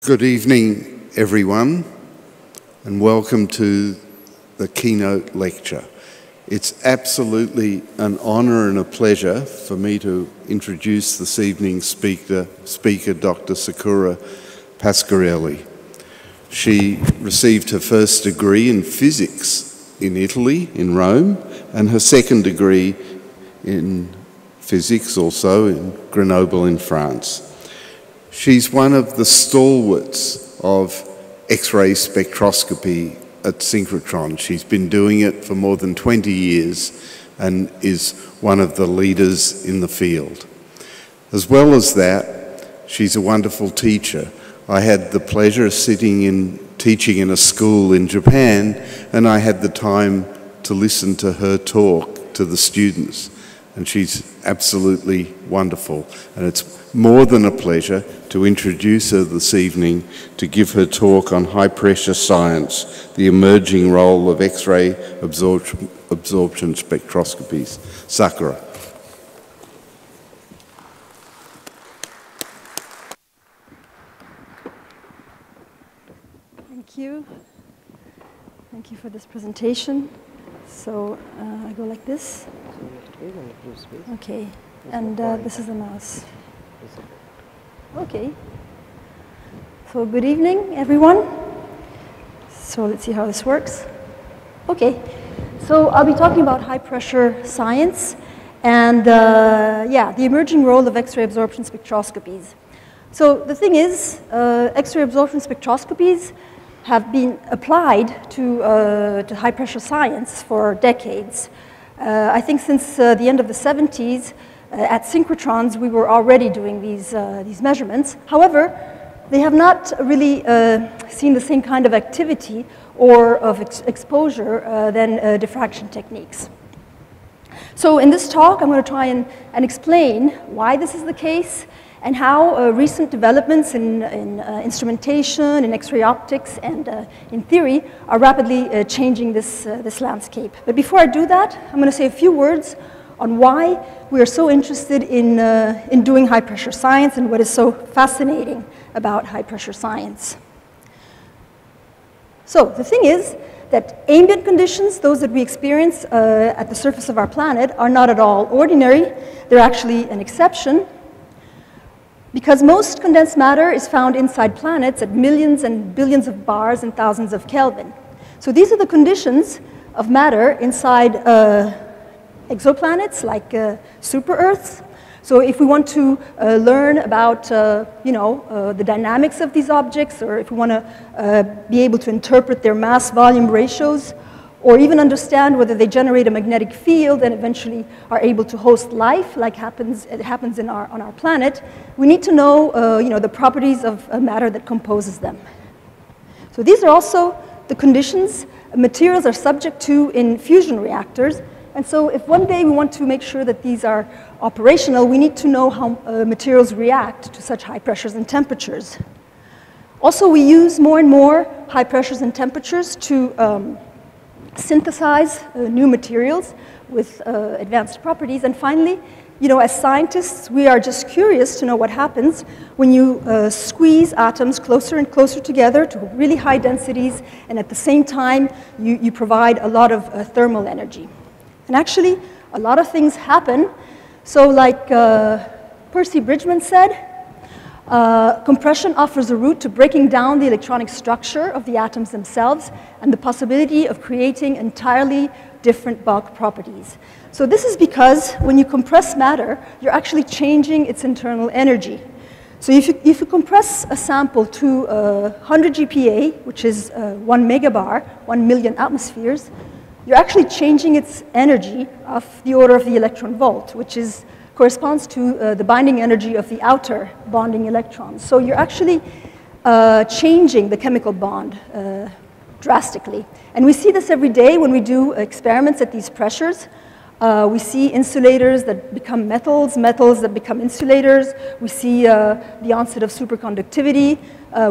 Good evening, everyone, and welcome to the Keynote lecture. It's absolutely an honour and a pleasure for me to introduce this evening's speaker, Dr. Sakura Pascarelli. She received her first degree in physics in Italy, in Rome, and her second degree in physics also in Grenoble in France. She's one of the stalwarts of X-ray spectroscopy at synchrotron. She's been doing it for more than 20 years and is one of the leaders in the field. As well as that, she's a wonderful teacher. I had the pleasure of teaching in a school in Japan, and I had the time to listen to her talk to the students. And she's absolutely wonderful. And it's more than a pleasure to introduce her this evening to give her talk on high-pressure science, the emerging role of X-ray absorption spectroscopies. Sakura. Thank you. Thank you for this presentation. So I go like this. Okay, and this is the mouse. Okay. So good evening, everyone. So let's see how this works. Okay, so I'll be talking about high-pressure science and, the emerging role of X-ray absorption spectroscopies. So the thing is, X-ray absorption spectroscopies have been applied to high-pressure science for decades. I think since the end of the 70s, at synchrotrons, we were already doing these measurements. However, they have not really seen the same kind of activity or of exposure than diffraction techniques. So in this talk, I'm going to try and explain why this is the case and how recent developments in instrumentation, in X-ray optics, and in theory are rapidly changing this landscape. But before I do that, I'm going to say a few words on why we are so interested in doing high-pressure science and what is so fascinating about high-pressure science. So the thing is that ambient conditions, those that we experience at the surface of our planet, are not at all ordinary. They're actually an exception, because most condensed matter is found inside planets at millions and billions of bars and thousands of Kelvin. So these are the conditions of matter inside exoplanets like super-Earths. So if we want to learn about the dynamics of these objects, or if we want to be able to interpret their mass-volume ratios, or even understand whether they generate a magnetic field and eventually are able to host life, like it happens on our planet, we need to know, the properties of matter that composes them. So these are also the conditions materials are subject to in fusion reactors. And so if one day we want to make sure that these are operational, we need to know how materials react to such high pressures and temperatures. Also, we use more and more high pressures and temperatures to synthesize new materials with advanced properties. And finally, as scientists, we are just curious to know what happens when you squeeze atoms closer and closer together to really high densities, and at the same time, you provide a lot of thermal energy. And actually, a lot of things happen. So like Percy Bridgman said, compression offers a route to breaking down the electronic structure of the atoms themselves and the possibility of creating entirely different bulk properties. So this is because when you compress matter, you're actually changing its internal energy. So if you compress a sample to 100 GPa, which is 1 megabar, 1 million atmospheres, you're actually changing its energy of the order of the electron volt, which corresponds to the binding energy of the outer bonding electrons. So you're actually changing the chemical bond drastically. And we see this every day when we do experiments at these pressures. We see insulators that become metals, metals that become insulators. We see the onset of superconductivity.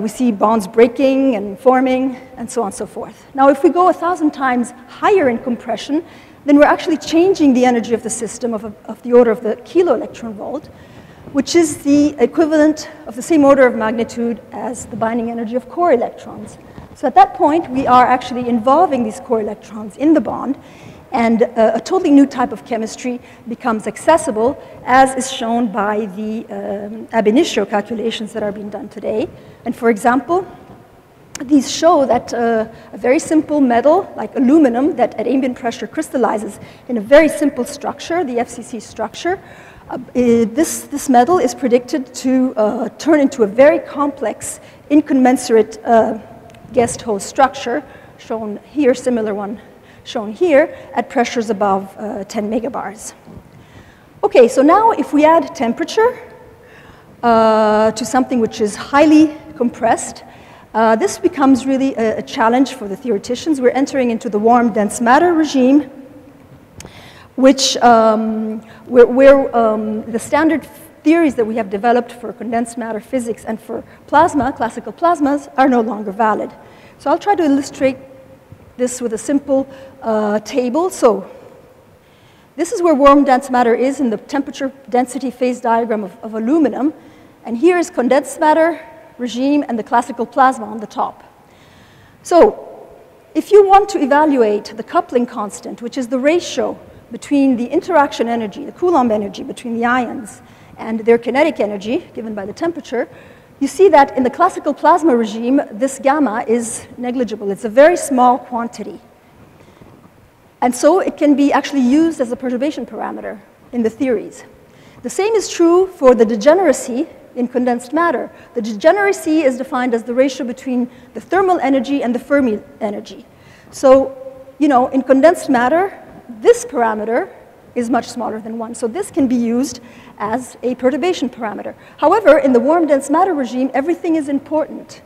We see bonds breaking and forming, and so on and so forth. Now, if we go 1,000 times higher in compression, then we're actually changing the energy of the system of the order of the kilo electron volt. which is the equivalent of the same order of magnitude as the binding energy of core electrons. So at that point, we are actually involving these core electrons in the bond, and a totally new type of chemistry becomes accessible, as is shown by the ab initio calculations that are being done today. And for example, these show that a very simple metal, like aluminum, that at ambient pressure crystallizes in a very simple structure, the FCC structure, this metal is predicted to turn into a very complex, incommensurate guest host structure, shown here, similar one shown here, at pressures above 10 megabars. Okay, so now if we add temperature to something which is highly compressed, this becomes really a challenge for the theoreticians. We're entering into the warm dense matter regime, which where the standard theories that we have developed for condensed matter physics and for plasma, classical plasmas, are no longer valid. So I'll try to illustrate this with a simple table. So this is where warm dense matter is in the temperature density phase diagram of aluminum. And here is condensed matter regime and the classical plasma on the top. So if you want to evaluate the coupling constant, which is the ratio between the interaction energy, the Coulomb energy between the ions, and their kinetic energy given by the temperature, you see that in the classical plasma regime, this gamma is negligible. It's a very small quantity. And so it can be actually used as a perturbation parameter in the theories. The same is true for the degeneracy in condensed matter. The degeneracy is defined as the ratio between the thermal energy and the Fermi energy. So, you know, in condensed matter, this parameter is much smaller than 1. So this can be used as a perturbation parameter. However, in the warm dense matter regime, everything is important.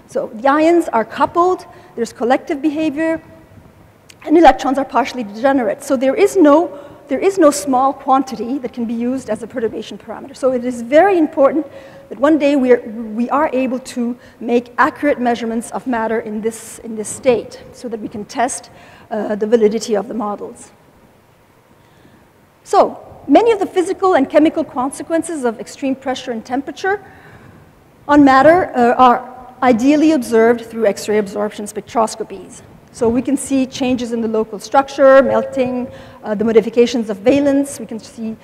So the ions are coupled, there's collective behavior, and electrons are partially degenerate. So there is no small quantity that can be used as a perturbation parameter. So it is very important that one day we are able to make accurate measurements of matter in this state so that we can test the validity of the models. So many of the physical and chemical consequences of extreme pressure and temperature on matter are ideally observed through X-ray absorption spectroscopies. So we can see changes in the local structure, melting, the modifications of valence. We can see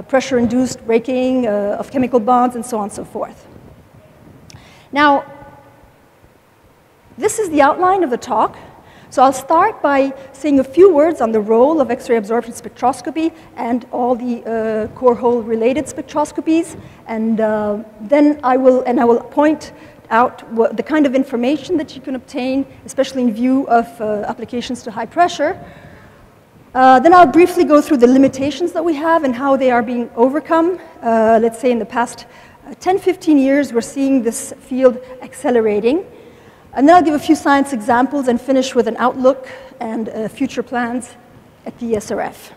pressure-induced breaking of chemical bonds, and so on and so forth. Now, this is the outline of the talk. So I'll start by saying a few words on the role of X-ray absorption spectroscopy and all the core hole related spectroscopies, and then I will point out the kind of information that you can obtain, especially in view of applications to high pressure. Then I'll briefly go through the limitations that we have and how they are being overcome. Let's say in the past 10, 15 years, we're seeing this field accelerating. And then I'll give a few science examples and finish with an outlook and future plans at the SRF.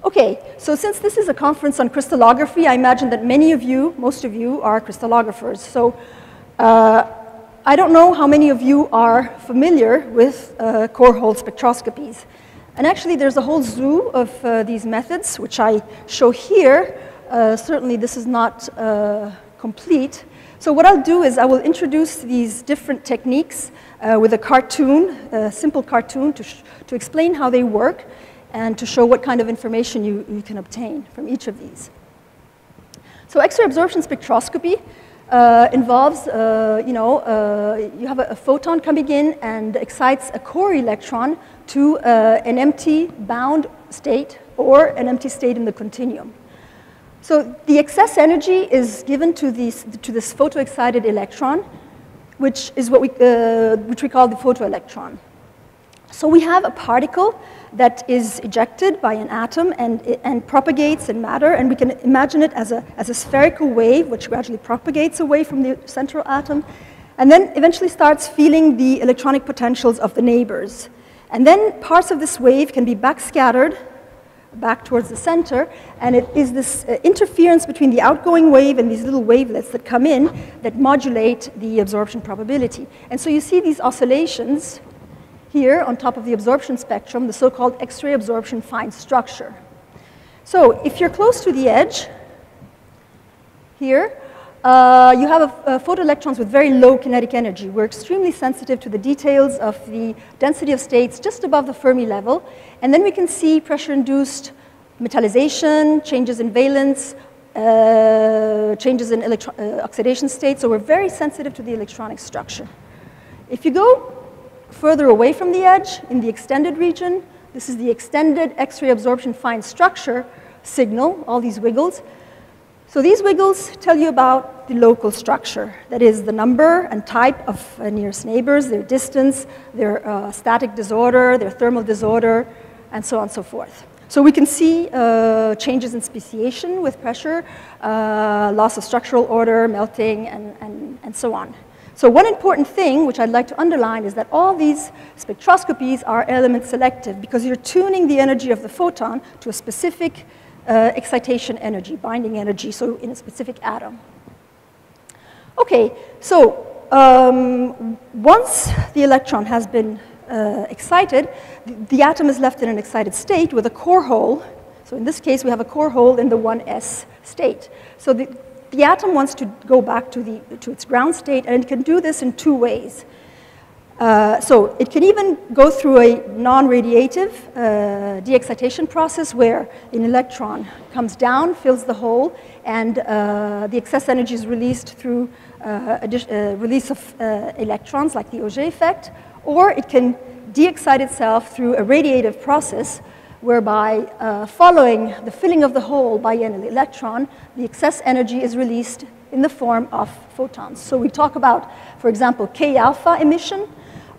Okay, so since this is a conference on crystallography, I imagine that many of you, most of you, are crystallographers. So I don't know how many of you are familiar with core hole spectroscopies. And actually, there's a whole zoo of these methods, which I show here. Certainly, this is not complete. So what I'll do is I will introduce these different techniques with a cartoon, a simple cartoon, to explain how they work and to show what kind of information you can obtain from each of these. So X-ray absorption spectroscopy involves, you have a photon coming in and excites a core electron to an empty bound state or an empty state in the continuum. So the excess energy is given to this photoexcited electron, which is what which we call the photoelectron. So we have a particle that is ejected by an atom and propagates in matter, and we can imagine it as a spherical wave which gradually propagates away from the central atom, and then eventually starts feeling the electronic potentials of the neighbors. And then parts of this wave can be backscattered back towards the center, and it is this interference between the outgoing wave and these little wavelets that come in that modulate the absorption probability. And so you see these oscillations here on top of the absorption spectrum, the so-called X-ray absorption fine structure. So if you're close to the edge, here, you have photoelectrons with very low kinetic energy. We're extremely sensitive to the details of the density of states just above the Fermi level. And then we can see pressure-induced metallization, changes in valence, changes in oxidation state. So we're very sensitive to the electronic structure. If you go further away from the edge, in the extended region, this is the extended X-ray absorption fine structure signal, all these wiggles. So these wiggles tell you about the local structure, that is the number and type of nearest neighbors, their distance, their static disorder, their thermal disorder, and so on and so forth. So we can see changes in speciation with pressure, loss of structural order, melting, and so on. So one important thing, which I'd like to underline, is that all these spectroscopies are element selective because you're tuning the energy of the photon to a specific excitation energy, binding energy, so in a specific atom. Okay, so once the electron has been excited, the atom is left in an excited state with a core hole. So in this case, we have a core hole in the 1s state. So the atom wants to go back to its ground state, and it can do this in two ways. So it can even go through a non-radiative de-excitation process where an electron comes down, fills the hole, and the excess energy is released through release of electrons, like the Auger effect, or it can de-excite itself through a radiative process whereby following the filling of the hole by an electron, the excess energy is released in the form of photons. So we talk about, for example, K-alpha emission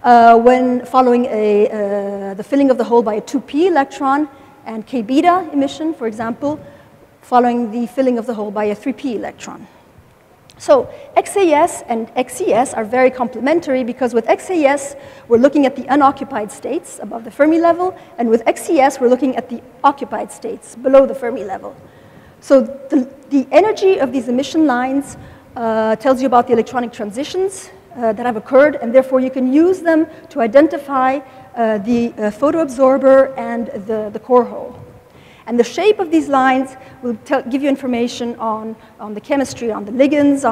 when following the filling of the hole by a 2p electron, and K-beta emission, for example, following the filling of the hole by a 3p electron. So XAS and XES are very complementary because with XAS, we're looking at the unoccupied states above the Fermi level, and with XES, we're looking at the occupied states below the Fermi level. So the energy of these emission lines tells you about the electronic transitions that have occurred, and therefore you can use them to identify the photoabsorber and the core hole. And the shape of these lines will give you information on the chemistry, on the ligands,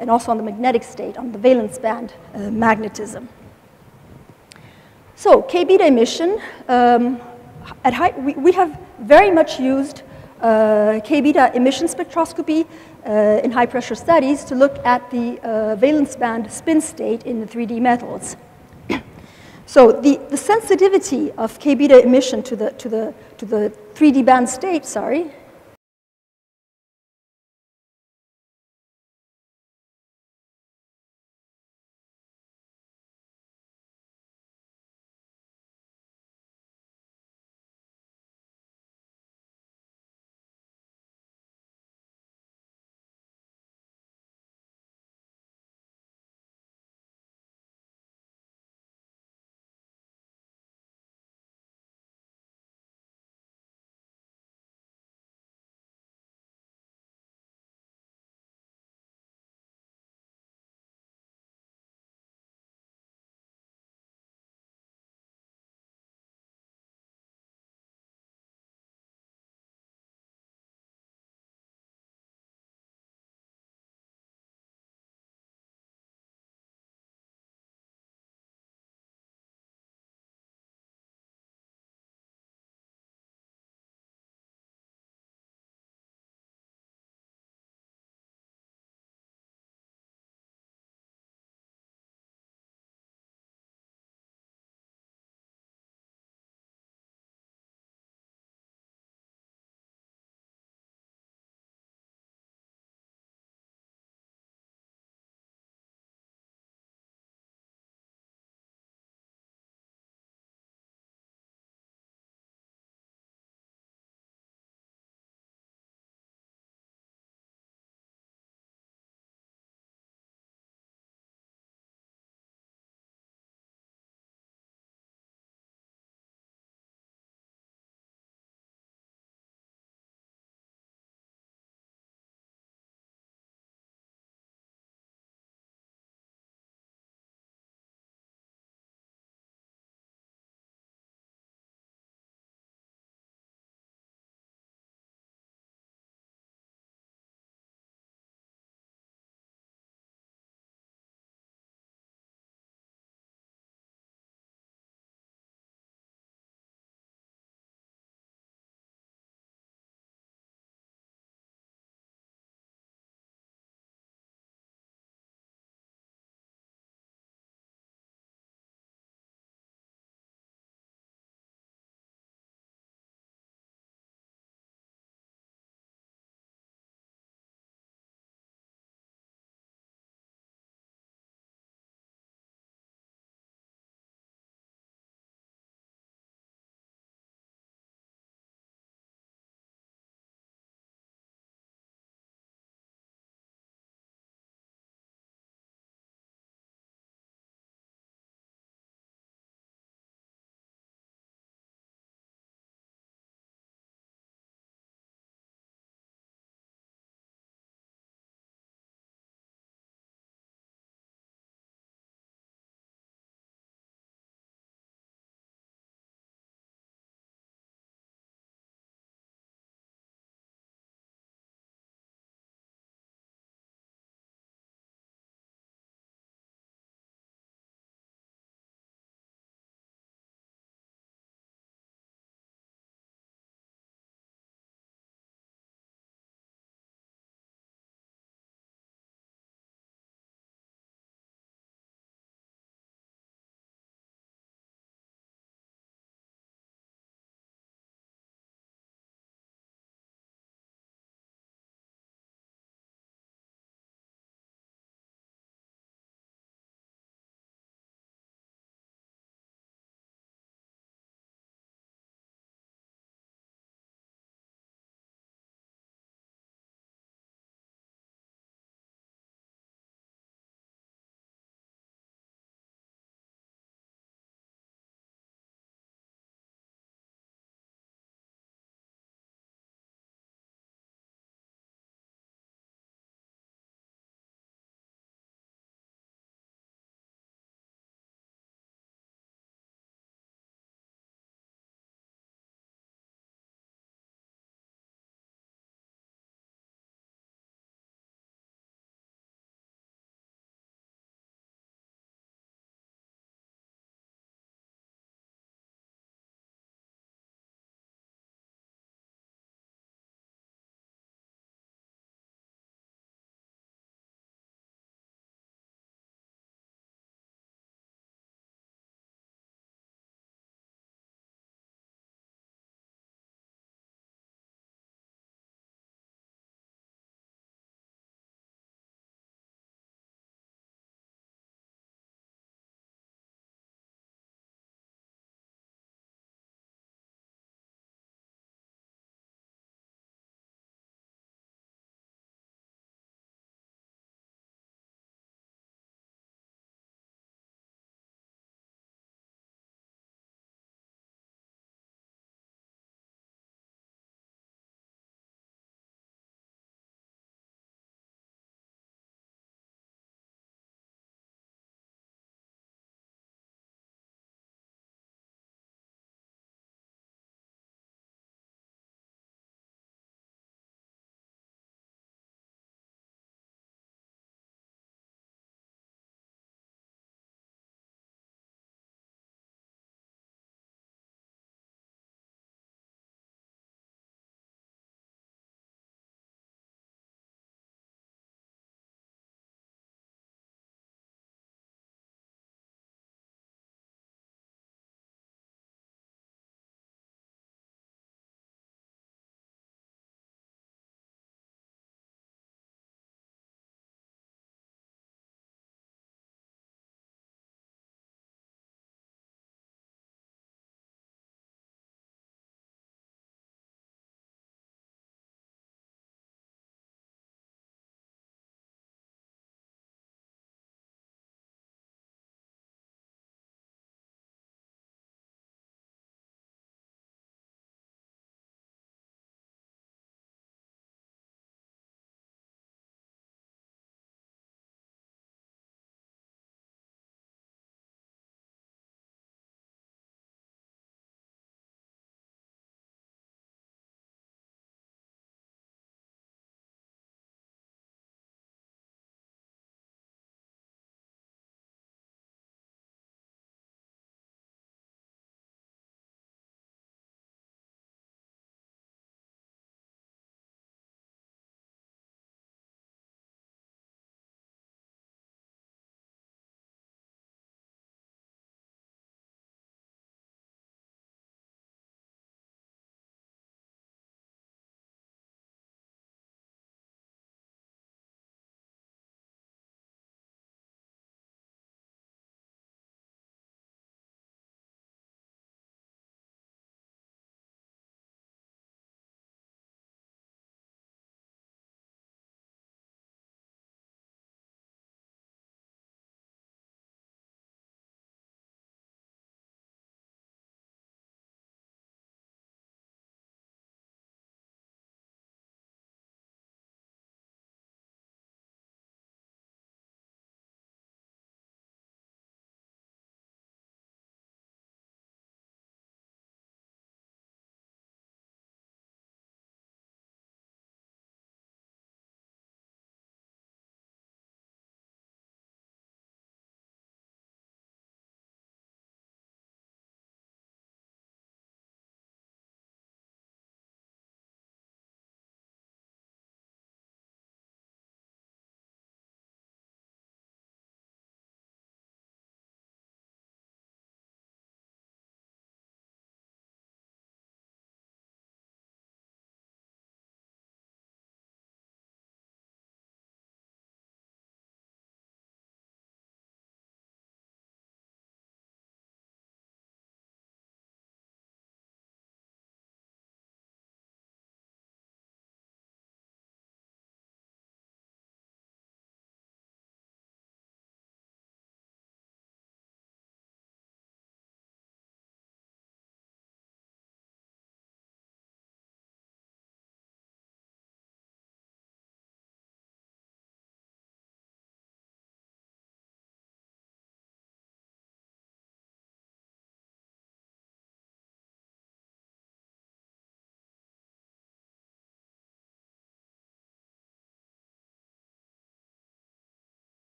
and also on the magnetic state, on the valence band magnetism. So K-beta emission, we have very much used K-beta emission spectroscopy in high pressure studies to look at the valence band spin state in the 3D metals. So the sensitivity of K-beta emission to the 3D band state,